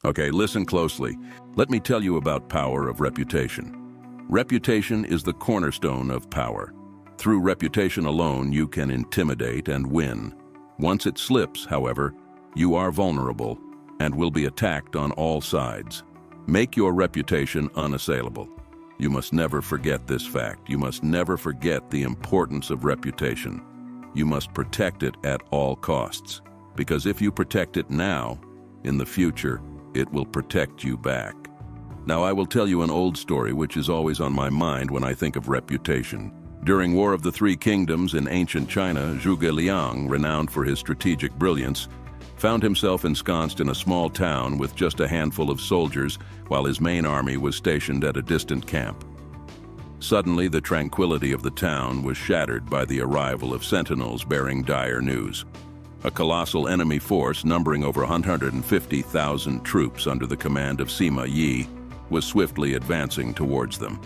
Okay, listen closely. Let me tell you about power of reputation. Reputation is the cornerstone of power. Through reputation alone, you can intimidate and win. Once it slips, however, you are vulnerable and will be attacked on all sides. Make your reputation unassailable. You must never forget this fact. You must never forget the importance of reputation. You must protect it at all costs. Because if you protect it now, in the future, it will protect you back. Now I will tell you an old story which is always on my mind when I think of reputation. During War of the Three Kingdoms in ancient China, Zhuge Liang, renowned for his strategic brilliance, found himself ensconced in a small town with just a handful of soldiers while his main army was stationed at a distant camp. Suddenly, the tranquility of the town was shattered by the arrival of sentinels bearing dire news. A colossal enemy force numbering over 150,000 troops under the command of Sima Yi was swiftly advancing towards them.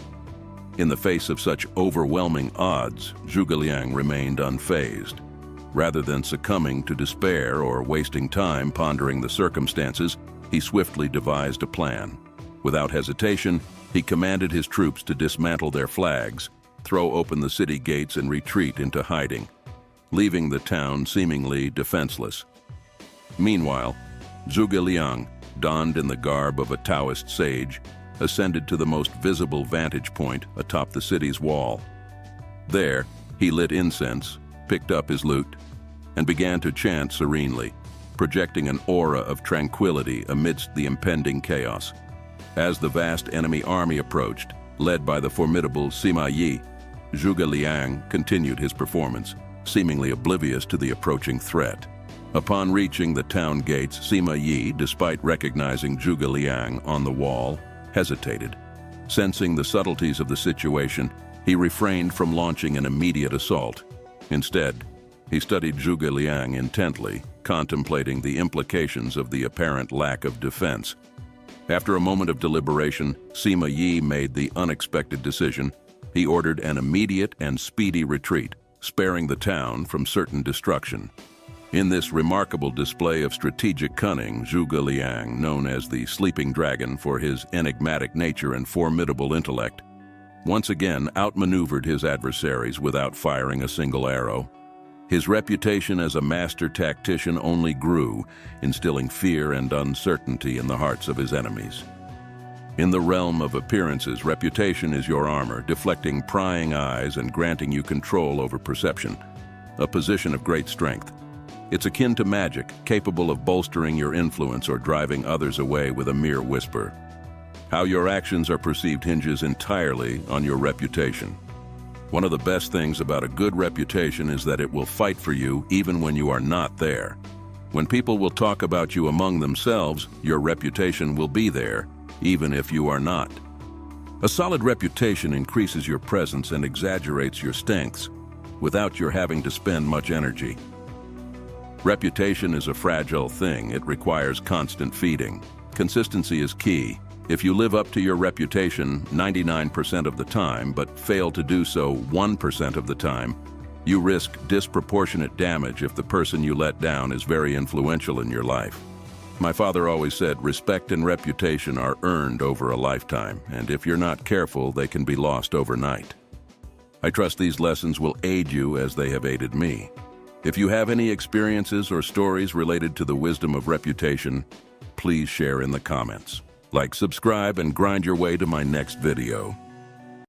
In the face of such overwhelming odds, Zhuge Liang remained unfazed. Rather than succumbing to despair or wasting time pondering the circumstances, he swiftly devised a plan. Without hesitation, he commanded his troops to dismantle their flags, throw open the city gates and retreat into hiding, leaving the town seemingly defenseless. Meanwhile, Zhuge Liang, donned in the garb of a Taoist sage, ascended to the most visible vantage point atop the city's wall. There, he lit incense, picked up his lute, and began to chant serenely, projecting an aura of tranquility amidst the impending chaos. As the vast enemy army approached, led by the formidable Sima Yi, Zhuge Liang continued his performance, seemingly oblivious to the approaching threat. Upon reaching the town gates, Sima Yi, despite recognizing Zhuge Liang on the wall, hesitated. Sensing the subtleties of the situation, he refrained from launching an immediate assault. Instead, he studied Zhuge Liang intently, contemplating the implications of the apparent lack of defense. After a moment of deliberation, Sima Yi made the unexpected decision. He ordered an immediate and speedy retreat, sparing the town from certain destruction. In this remarkable display of strategic cunning, Zhuge Liang, known as the Sleeping Dragon for his enigmatic nature and formidable intellect, once again outmaneuvered his adversaries without firing a single arrow. His reputation as a master tactician only grew, instilling fear and uncertainty in the hearts of his enemies. In the realm of appearances, reputation is your armor, deflecting prying eyes and granting you control over perception, a position of great strength. It's akin to magic, capable of bolstering your influence or driving others away with a mere whisper. How your actions are perceived hinges entirely on your reputation. One of the best things about a good reputation is that it will fight for you even when you are not there. When people will talk about you among themselves, your reputation will be there, even if you are not. A solid reputation increases your presence and exaggerates your strengths without your having to spend much energy. Reputation is a fragile thing. It requires constant feeding. Consistency is key. If you live up to your reputation 99% of the time, but fail to do so 1% of the time, you risk disproportionate damage if the person you let down is very influential in your life. My father always said, respect and reputation are earned over a lifetime, and if you're not careful, they can be lost overnight. I trust these lessons will aid you as they have aided me. If you have any experiences or stories related to the wisdom of reputation, please share in the comments. Like, subscribe, and grind your way to my next video.